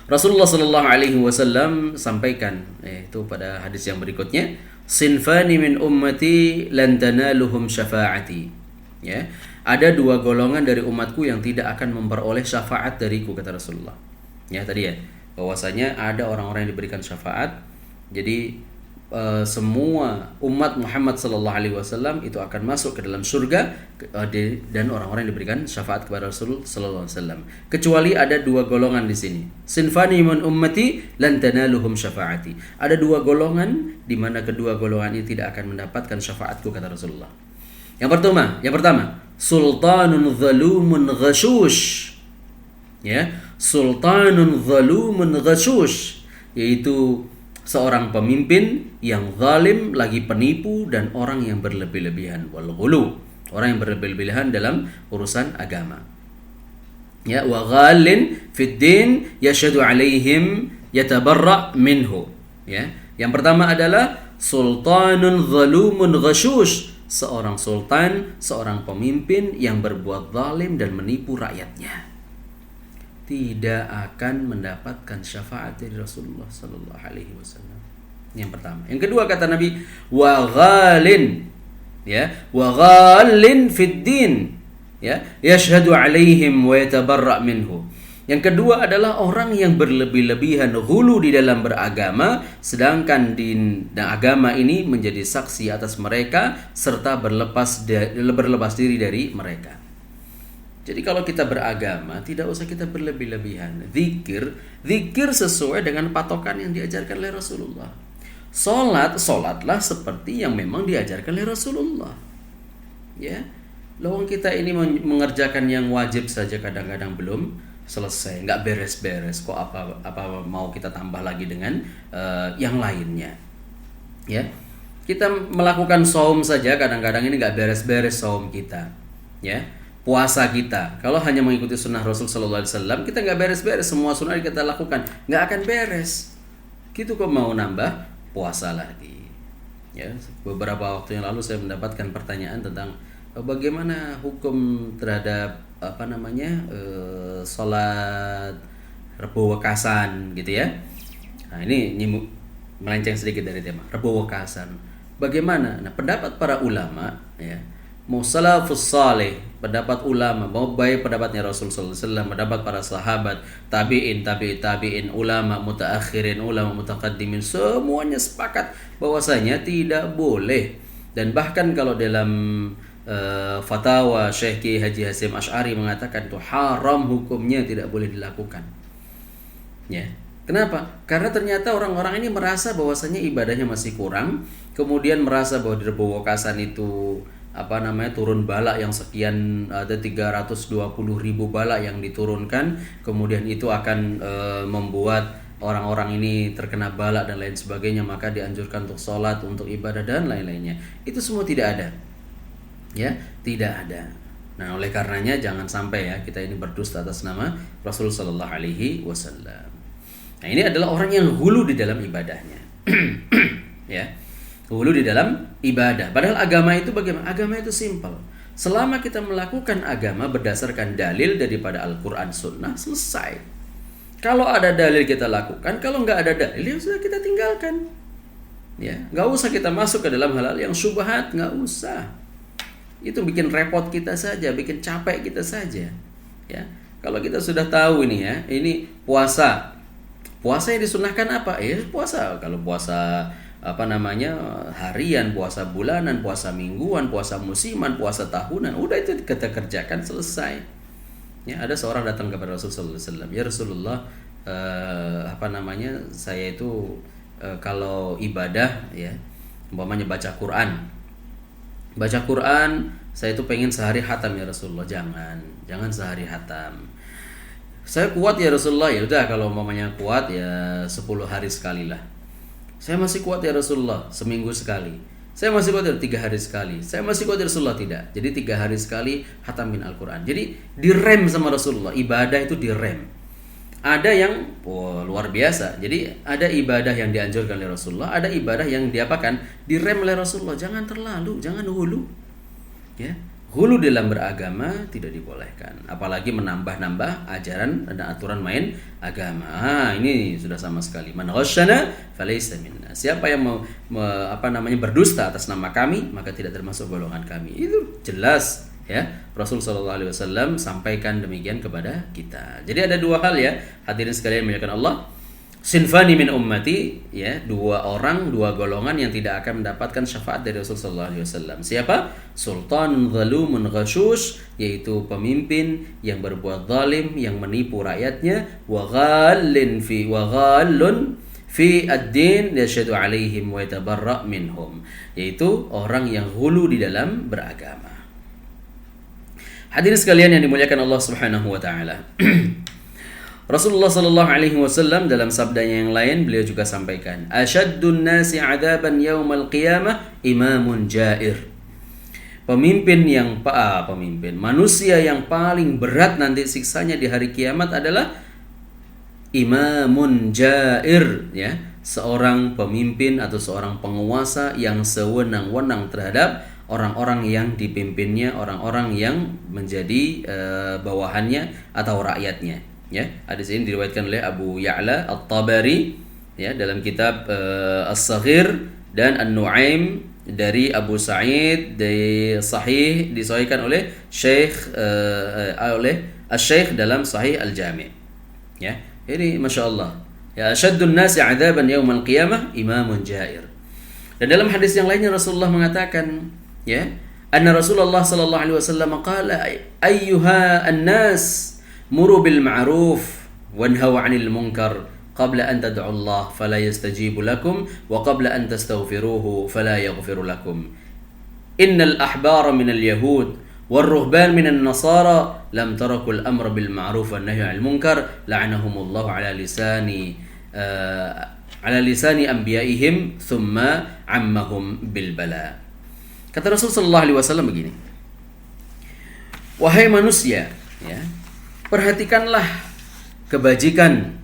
Rasulullah Sallallahu Alaihi Wasallam sampaikan itu pada hadis yang berikutnya, sinfani min ummati lan tanaluhum syafaati. Ya, ada dua golongan dari umatku yang tidak akan memperoleh syafaat dariku, kata Rasulullah. Ya, tadi ya, bahwasanya ada orang-orang yang diberikan syafaat. Jadi semua umat Muhammad sallallahu alaihi wasallam itu akan masuk ke dalam surga dan orang-orang yang diberikan syafaat kepada Rasul sallallahu alaihi wasallam. Kecuali ada dua golongan di sini. Sinfani min ummati lan tanaluhum syafaati. Ada dua golongan di mana kedua golongan ini tidak akan mendapatkan syafaatku, kata Rasulullah. Yang pertama, sultanun zalumun ghashush. Ya, sultanun zalumun ghashush, yaitu seorang pemimpin yang zalim lagi penipu dan orang yang berlebih-lebihan, wal ghulu, orang yang berlebih-lebihan dalam urusan agama. Ya, wa ghalin fid din yashhadu alaihim yatabarra minhu. Ya, yang pertama adalah sultanun zalumun ghashush, seorang sultan, seorang pemimpin yang berbuat zalim dan menipu rakyatnya, tidak akan mendapatkan syafaat dari Rasulullah Sallallahu Alaihi Wasallam. Yang pertama. Yang kedua, kata Nabi, wa ghalin, ya, wa ghalin fid din, ya, yashhadu alaihim wa yatabarra minhu. Yang kedua adalah orang yang berlebih-lebihan, hulu di dalam beragama, sedangkan din dan agama ini menjadi saksi atas mereka serta berlepas diri dari mereka. Jadi kalau kita beragama, tidak usah kita berlebih-lebihan. Zikir sesuai dengan patokan yang diajarkan oleh Rasulullah. Solatlah seperti yang memang diajarkan oleh Rasulullah. Ya, lawang kita ini mengerjakan yang wajib saja kadang-kadang belum selesai, nggak beres-beres. Kok apa mau kita tambah lagi dengan yang lainnya? Ya, kita melakukan saum saja kadang-kadang ini nggak beres-beres saum kita. Ya, puasa kita, kalau hanya mengikuti sunnah Rasul Sallallahu Alaihi Wasallam, kita nggak beres-beres, semua sunnah yang kita lakukan nggak akan beres. Gitu kok mau nambah puasa lagi. Ya, beberapa waktu yang lalu saya mendapatkan pertanyaan tentang bagaimana hukum terhadap sholat Rebo Wekasan gitu ya. Nah, ini melenceng sedikit dari tema Rebo Wekasan. Bagaimana? Nah, pendapat para ulama, ya, mau salafus saleh, pendapat ulama, mau baik pendapatnya Rasulullah SAW, pendapat para sahabat, tabi'in, ulama mutaakhirin, ulama mutaqaddimin, semuanya sepakat bahwasanya tidak boleh. Dan bahkan kalau dalam fatwa Syekh Ki Haji Hasyim Asy'ari mengatakan itu haram hukumnya, tidak boleh dilakukan. Ya. Kenapa? Karena ternyata orang-orang ini merasa bahwasanya ibadahnya masih kurang, kemudian merasa bahwa di Rebo Wekasan itu turun bala yang sekian, ada 320.000 bala yang diturunkan, kemudian itu akan membuat orang-orang ini terkena bala dan lain sebagainya, maka dianjurkan untuk sholat, untuk ibadah dan lain-lainnya. Itu semua tidak ada. Ya, tidak ada. Nah, oleh karenanya jangan sampai ya kita ini berdusta atas nama Rasul Sallallahu Alaihi Wasallam. Nah, ini adalah orang yang hulu di dalam ibadahnya. Ya, hulu di dalam ibadah. Padahal agama itu bagaimana? Agama itu simpel. Selama kita melakukan agama berdasarkan dalil daripada Al-Quran Sunnah, selesai. Kalau ada dalil kita lakukan, kalau nggak ada dalil ya sudah kita tinggalkan. Ya, nggak usah kita masuk ke dalam hal-hal yang syubhat, nggak usah. Itu bikin repot kita saja, bikin capek kita saja. Ya, kalau kita sudah tahu ini ya, ini puasa Puasa yang disunahkan apa? Puasa. Kalau puasa harian, puasa bulanan, puasa mingguan, puasa musiman, puasa tahunan, udah itu kita kerjakan selesai. Ya, ada seorang datang kepada Rasulullah SAW, ya Rasulullah, saya itu kalau ibadah, ya, umpamanya baca Quran, saya itu pengen sehari khatam ya Rasulullah. Jangan sehari khatam. Saya kuat ya Rasulullah, ya udah kalau umpamanya kuat ya 10 hari sekali lah. Saya masih kuat ya Rasulullah, seminggu sekali. Saya masih kuat ya 3 hari sekali. Saya masih kuat ya Rasulullah, tidak. Jadi 3 hari sekali khatamin Al-Quran. Jadi direm sama Rasulullah, ibadah itu direm. Ada yang luar biasa. Jadi ada ibadah yang dianjurkan oleh Rasulullah, ada ibadah yang diapakan? Direm oleh Rasulullah. Jangan terlalu, jangan hulu. Ya. Hulu dalam beragama tidak dibolehkan, apalagi menambah-nambah ajaran dan aturan main agama. Ini sudah sama sekali. Man ghasyana falaysa minna. Siapa yang berdusta atas nama kami, maka tidak termasuk golongan kami. Itu jelas, ya. Rasul sallallahu alaihi wasallam sampaikan demikian kepada kita. Jadi ada 2 hal, ya, hadirin sekalian muliakan Allah. Sinfani min ummati, ya, 2 golongan yang tidak akan mendapatkan syafaat dari Rasulullah SAW. Siapa? Sultan zalumun ghashush, yaitu pemimpin yang berbuat zalim, yang menipu rakyatnya, wa ghallun fi ad-din yashhadu alaihim wa yatabarra minhum, yaitu orang yang hulu di dalam beragama. Hadirin sekalian yang dimuliakan Allah Subhanahu wa taala. Rasulullah sallallahu alaihi wasallam dalam sabdanya yang lain beliau juga sampaikan, asyaddun nasi 'adaban yaumal qiyamah imamun jair. Manusia yang paling berat nanti siksanya di hari kiamat adalah imamun jair, ya, seorang pemimpin atau seorang penguasa yang sewenang-wenang terhadap orang-orang yang dipimpinnya, orang-orang yang menjadi bawahannya atau rakyatnya. Ya, hadis ini diriwayatkan oleh Abu Ya'la At-Tabari, ya, dalam kitab As-Saghir, dan An-Nu'aim dari Abu Sa'id di sahih disahihkan oleh Syekh Asy-Syaikh dalam Sahih Al-Jami'. Ya, ini masyaallah. Ya, asyaddun nasi 'adaban yaumal qiyamah imamun jair. Dan dalam hadis yang lainnya Rasulullah mengatakan, ya, anna Rasulullah sallallahu alaihi wasallam qala ayyuha an-nas muru bil ma'ruf wanhaw 'anil munkar qabla an tad'u Allah fala yastajibu lakum wa qabla an tastaghfiruhu fala yaghfiru lakum. Innal ahbara minal yahud والرهبان من النصارى لم تركوا الأمر بالمعروف والنهي عن المنكر لعنهم الله على لسان أنبيائهم ثم عمهم بالبلاء. Kata Rasul sallallahu alaihi wasallam begini, wahai manusia, ya, perhatikanlah kebajikan,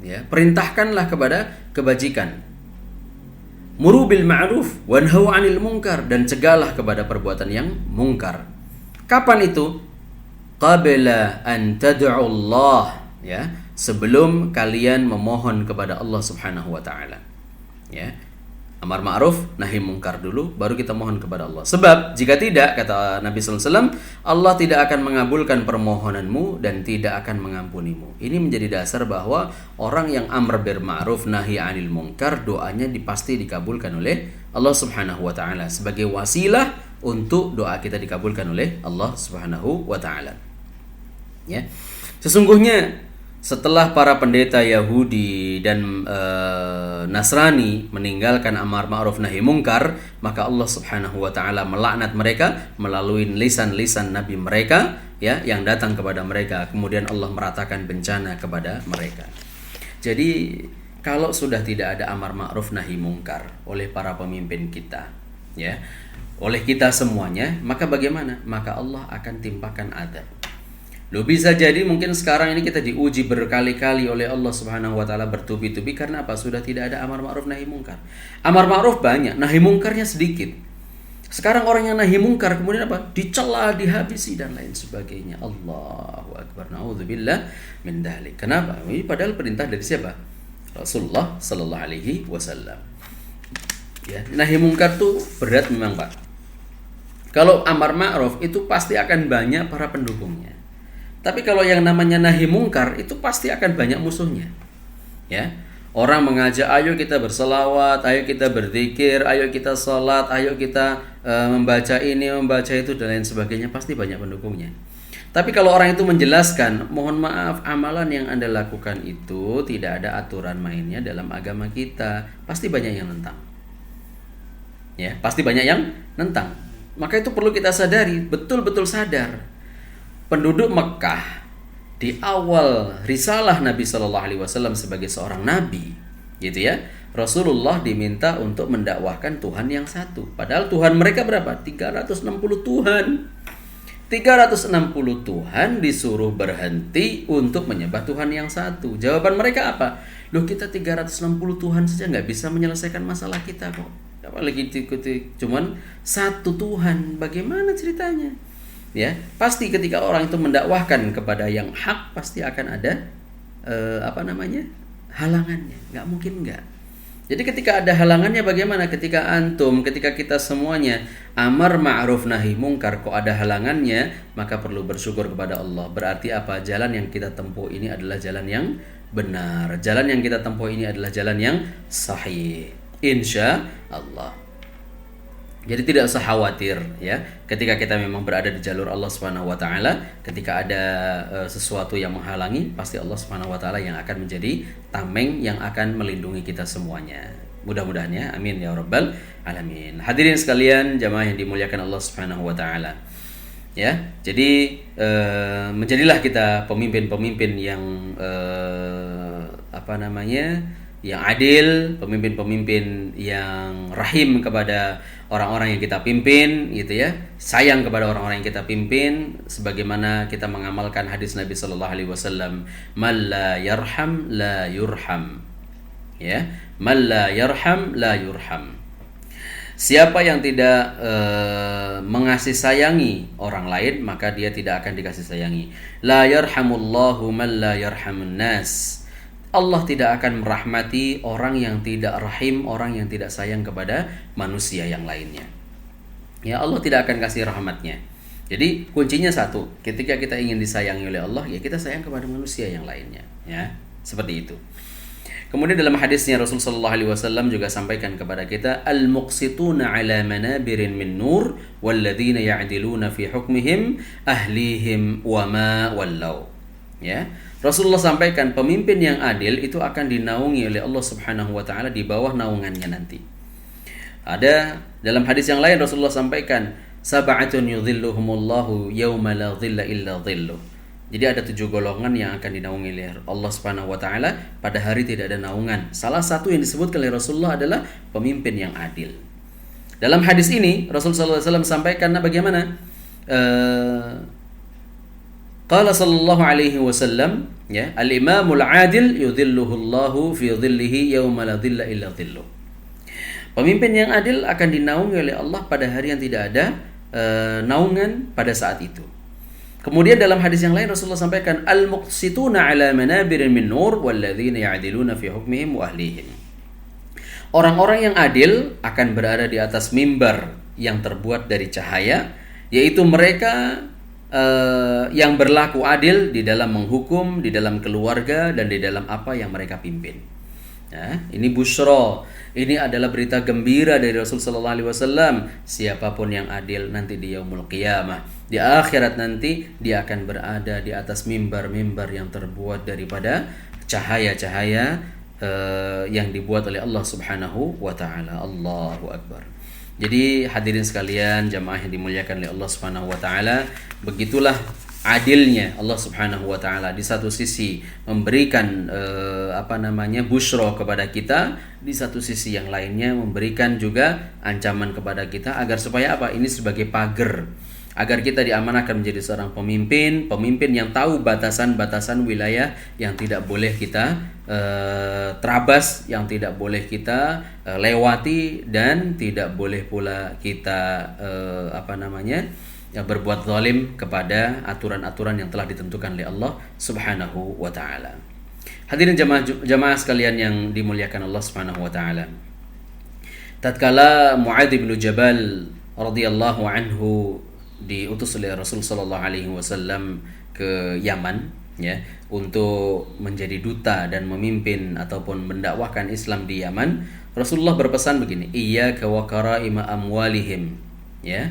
ya, perintahkanlah kepada kebajikan. Muru bil ma'ruf wanhau 'anil munkar, dan cegahlah kepada perbuatan yang mungkar. Kapan itu? Qabla an tad'u Allah, ya, sebelum kalian memohon kepada Allah Subhanahu wa taala. Ya. Amar ma'ruf, nahi mungkar dulu, baru kita mohon kepada Allah. Sebab jika tidak, kata Nabi sallallahu alaihi wasallam, Allah tidak akan mengabulkan permohonanmu dan tidak akan mengampunimu. Ini menjadi dasar bahwa orang yang amr bil ma'ruf nahi 'anil munkar, doanya pasti dikabulkan oleh Allah Subhanahu wa taala sebagai wasilah untuk doa kita dikabulkan oleh Allah Subhanahu wa taala. Ya. Sesungguhnya setelah para pendeta Yahudi dan Nasrani meninggalkan amar ma'ruf nahi mungkar, maka Allah Subhanahu wa taala melaknat mereka melalui lisan-lisan nabi mereka, ya, yang datang kepada mereka. Kemudian Allah meratakan bencana kepada mereka. Jadi kalau sudah tidak ada amar ma'ruf nahi mungkar oleh para pemimpin kita, ya, oleh kita semuanya, maka bagaimana? Maka Allah akan timpakan adab. Loh, bisa jadi mungkin sekarang ini kita diuji berkali-kali oleh Allah Subhanahu wa taala bertubi-tubi karena apa? Sudah tidak ada amar ma'ruf nahi mungkar. Amar ma'ruf banyak, nahi mungkarnya sedikit. Sekarang orang yang nahi mungkar kemudian apa? Dicela, dihabisi dan lain sebagainya. Allahu akbar. Nauzubillah min dzalik. Kenapa? Ini padahal perintah dari siapa? Rasulullah sallallahu alaihi wasallam. Ya, nahi mungkar tuh berat memang, Pak. Kalau amar ma'ruf itu pasti akan banyak para pendukungnya. Tapi kalau yang namanya nahi mungkar itu pasti akan banyak musuhnya. Ya. Orang mengajak, ayo kita berselawat, ayo kita berzikir, ayo kita sholat, ayo kita membaca ini, membaca itu dan lain sebagainya, pasti banyak pendukungnya. Tapi kalau orang itu menjelaskan, mohon maaf, amalan yang Anda lakukan itu tidak ada aturan mainnya dalam agama kita, pasti banyak yang nentang. Ya, pasti banyak yang nentang. Maka itu perlu kita sadari, betul-betul sadar. Penduduk Mekah di awal risalah Nabi Shallallahu Alaihi Wasallam sebagai seorang nabi, gitu ya, Rasulullah diminta untuk mendakwahkan Tuhan yang satu. Padahal Tuhan mereka berapa? 360 Tuhan. 360 Tuhan disuruh berhenti untuk menyembah Tuhan yang satu. Jawaban mereka apa? Loh, kita 360 Tuhan saja nggak bisa menyelesaikan masalah kita kok. Apalagi cuman satu Tuhan. Bagaimana ceritanya? Ya, pasti ketika orang itu mendakwahkan kepada yang hak, pasti akan ada halangannya. Nggak mungkin nggak. Jadi ketika ada halangannya, bagaimana? Ketika kita semuanya amar ma'ruf nahi mungkar, kok ada halangannya, maka perlu bersyukur kepada Allah. Berarti apa? Jalan yang kita tempuh ini adalah jalan yang benar. Jalan yang kita tempuh ini adalah jalan yang sahih. Insya Allah. Jadi tidak usah khawatir ya, ketika kita memang berada di jalur Allah Subhanahu wa taala, ketika ada sesuatu yang menghalangi, pasti Allah Subhanahu wa taala yang akan menjadi tameng yang akan melindungi kita semuanya. Mudah-mudahan ya, amin ya rabbal alamin. Hadirin sekalian, jamaah yang dimuliakan Allah Subhanahu wa taala. Ya, jadi menjadilah kita pemimpin-pemimpin yang yang adil, pemimpin-pemimpin yang rahim kepada orang-orang yang kita pimpin, gitu ya. Sayang kepada orang-orang yang kita pimpin, sebagaimana kita mengamalkan hadis Nabi Sallallahu Alaihi Wasallam, "Man la yarham la yurham." Ya, "Man la yarham la yurham." Siapa yang tidak mengasih sayangi orang lain, maka dia tidak akan dikasih sayangi. La yarhamullahu man la yarhamun nas. Allah tidak akan merahmati orang yang tidak rahim, orang yang tidak sayang kepada manusia yang lainnya. Ya, Allah tidak akan kasih rahmatnya. Jadi kuncinya satu, ketika kita ingin disayangi oleh Allah, ya kita sayang kepada manusia yang lainnya. Ya, seperti itu. Kemudian dalam hadisnya Rasul sallallahu alaihi wasallam juga sampaikan kepada kita, al-muqsituna ala manabirin min nur walladzina ya'diluna fi hukmihim ahlihim wa ma wallau. Ya. Rasulullah sampaikan pemimpin yang adil itu akan dinaungi oleh Allah Subhanahu wa taala di bawah naungannya nanti. Ada dalam hadis yang lain Rasulullah sampaikan, sab'atun yudhilluhumullahu yauma la dhilla illa dhilluh. Jadi ada 7 golongan yang akan dinaungi oleh Allah Subhanahu wa taala pada hari tidak ada naungan. Salah satu yang disebutkan oleh Rasulullah adalah pemimpin yang adil. Dalam hadis ini Rasulullah SAW sampaikan bagaimana? Qala sallallahu alaihi wasallam, ya, al-imamul adil yudhilluhu Allahu fi dhillihi yauma la dhilla illa dhilluh. Pemimpin yang adil akan dinaungi oleh Allah pada hari yang tidak ada naungan pada saat itu. Kemudian dalam hadis yang lain Rasulullah sampaikan, al-muqsituna ala manabirin min nur walladzina ya'diluna fi hukmihim wa ahlihim. Orang-orang yang adil akan berada di atas mimbar yang terbuat dari cahaya, yaitu mereka yang berlaku adil di dalam menghukum, di dalam keluarga, dan di dalam apa yang mereka pimpin. Ya, ini busyra, ini adalah berita gembira dari Rasul sallallahu alaihi wasallam. Siapapun yang adil nanti di yaumul qiyamah, di akhirat nanti dia akan berada di atas mimbar-mimbar yang terbuat daripada cahaya-cahaya yang dibuat oleh Allah Subhanahu wa taala. Allahu akbar. Jadi hadirin sekalian, jamaah yang dimuliakan oleh Allah Subhanahu wa taala, begitulah adilnya Allah Subhanahu wa taala. Di satu sisi memberikan busyra kepada kita, di satu sisi yang lainnya memberikan juga ancaman kepada kita agar supaya apa? Ini sebagai pagar agar kita diamanahkan menjadi seorang pemimpin yang tahu batasan-batasan wilayah yang tidak boleh kita terabas, yang tidak boleh kita lewati, dan tidak boleh pula kita berbuat zalim kepada aturan-aturan yang telah ditentukan oleh Allah Subhanahu wa taala. Hadirin jamaah sekalian yang dimuliakan Allah Subhanahu wa taala. Tatkala Mu'adz bin Jabal radhiyallahu anhu diutus oleh Rasul sallallahu alaihi wasallam ke Yaman, ya, untuk menjadi duta dan memimpin ataupun mendakwahkan Islam di Yaman, Rasulullah berpesan begini, iyyaka wa karaima amwalihim, ya.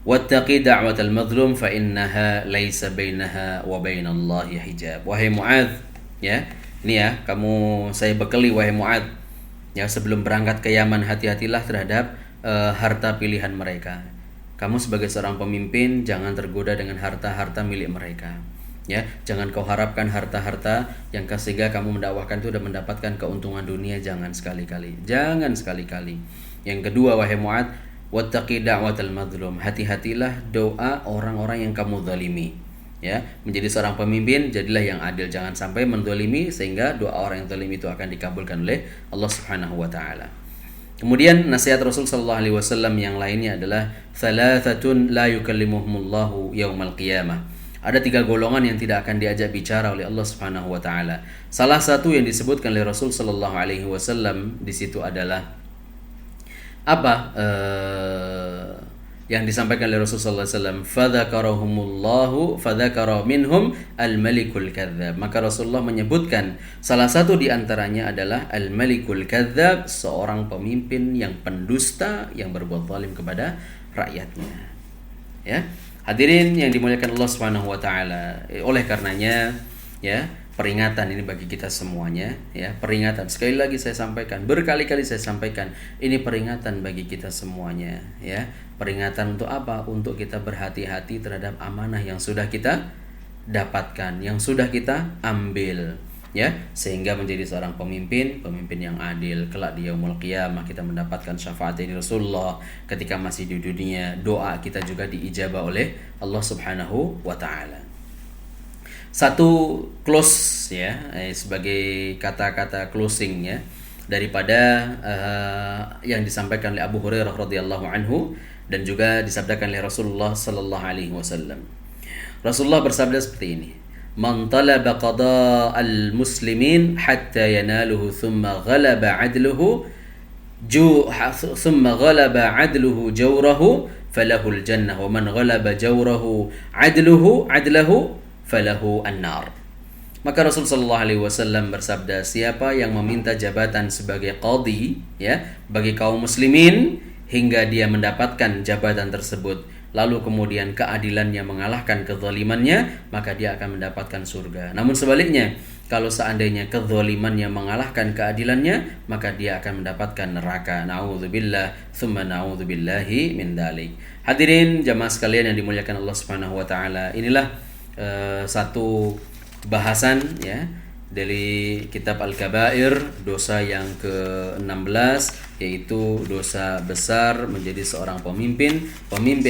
Wattaqi da'watal madlum fa innaha laisa bainaha wa bainallahi hijab. Wahai Muadz, ya. Ini ya, saya bekali wahai Muadz. Ya, sebelum berangkat ke Yaman, hati-hatilah terhadap harta pilihan mereka. Kamu sebagai seorang pemimpin jangan tergoda dengan harta-harta milik mereka. Ya, jangan kau harapkan harta-harta yang sehingga kamu mendakwahkan itu sudah mendapatkan keuntungan dunia, jangan sekali-kali. Jangan sekali-kali. Yang kedua, wahai Muadz, wattaqi da'watal madlum. Hati-hatilah doa orang-orang yang kamu zalimi. Ya, menjadi seorang pemimpin jadilah yang adil, jangan sampai menzalimi sehingga doa orang yang zalim itu akan dikabulkan oleh Allah Subhanahu wa taala. Kemudian nasihat Rasul sallallahu alaihi wasallam yang lainnya adalah thalathatun la yukallimuhumullahu yaumal qiyamah. Ada 3 golongan yang tidak akan diajak bicara oleh Allah Subhanahu wa taala. Salah satu yang disebutkan oleh Rasul sallallahu alaihi wasallam di situ adalah apa? Yang disampaikan oleh Rasulullah SAW, fadzakara minhum al-malikul kadzdzab. Maka Rasulullah menyebutkan salah satu di antaranya adalah al-malikul kadzdzab, seorang pemimpin yang pendusta yang berbuat zalim kepada rakyatnya. Ya, hadirin yang dimuliakan Allah Subhanahu wa taala. Oleh karenanya, ya, peringatan ini bagi kita semuanya, ya, peringatan. Sekali lagi saya sampaikan, berkali-kali saya sampaikan, ini peringatan bagi kita semuanya, ya. Peringatan untuk apa? Untuk kita berhati-hati terhadap amanah yang sudah kita dapatkan, yang sudah kita ambil, ya, sehingga menjadi seorang pemimpin yang adil. Kelak di yaumul qiyamah kita mendapatkan syafaat dari Rasulullah. Ketika masih di dunia, doa kita juga diijabah oleh Allah Subhanahu wa taala. Satu close, ya, sebagai kata-kata closing, ya, daripada yang disampaikan oleh Abu Hurairah radhiyallahu anhu dan juga disabdakan oleh Rasulullah sallallahu alaihi wasallam. Rasulullah bersabda seperti ini, "Man talaba qada'al muslimin hatta yanaluhu thumma ghalaba 'adluhu jawrahu falahul jannah wa man ghalaba jawrahu 'adlahu falahu an-nar." Maka Rasul sallallahu alaihi wasallam bersabda, siapa yang meminta jabatan sebagai qadhi, ya, bagi kaum muslimin hingga dia mendapatkan jabatan tersebut, lalu kemudian keadilannya mengalahkan kezalimannya, maka dia akan mendapatkan surga. Namun sebaliknya, kalau seandainya kezalimannya mengalahkan keadilannya, maka dia akan mendapatkan neraka. Na'udzubillah, tsumma na'udzubillahi min dzalik. Hadirin jamaah sekalian yang dimuliakan Allah Subhanahu wa taala, inilah satu bahasan, ya, dari kitab Al-Kabair, dosa yang ke-16, yaitu dosa besar menjadi seorang pemimpin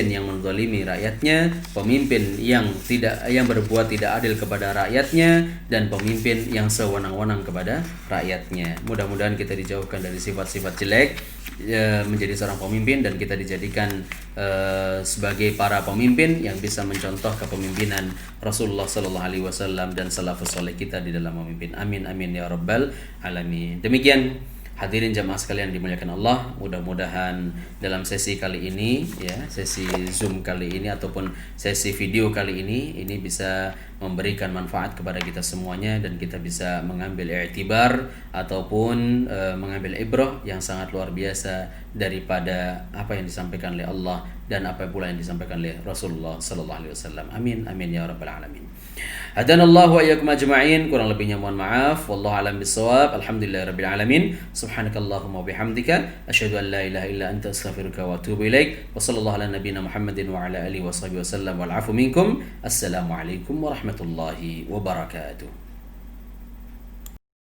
yang menzalimi rakyatnya, pemimpin yang berbuat tidak adil kepada rakyatnya, dan pemimpin yang sewenang-wenang kepada rakyatnya. Mudah-mudahan kita dijauhkan dari sifat-sifat jelek, menjadi seorang pemimpin, dan kita dijadikan sebagai para pemimpin yang bisa mencontoh kepemimpinan Rasulullah sallallahu alaihi wasallam dan salafus saleh kita di dalam memimpin. Amin amin ya rabbal alamin. Demikian hadirin jamaah sekalian dimuliakan Allah, mudah-mudahan dalam sesi kali ini, ya, sesi Zoom kali ini ataupun sesi video kali ini bisa memberikan manfaat kepada kita semuanya, dan kita bisa mengambil i'tibar ataupun mengambil ibrah yang sangat luar biasa daripada apa yang disampaikan oleh Allah dan apa pula yang disampaikan oleh Rasulullah sallallahu alaihi wasallam. Amin amin ya rabbal alamin. Hadanallahu wa iyyakum ajma'in. Kurang lebihnya mohon maaf. Wallahu a'lam bissawab. Alhamdulillahirabbil alamin. Subhanakallahumma wa bihamdika asyhadu an la ilaha illa anta astaghfiruka wa atubu ilaik. Wa sallallahu ala nabiyyina Muhammadin wa ala alihi wa sahbihi wasallam wal 'afu minkum. Assalamu alaikum warahmatullahi wabarakatuh.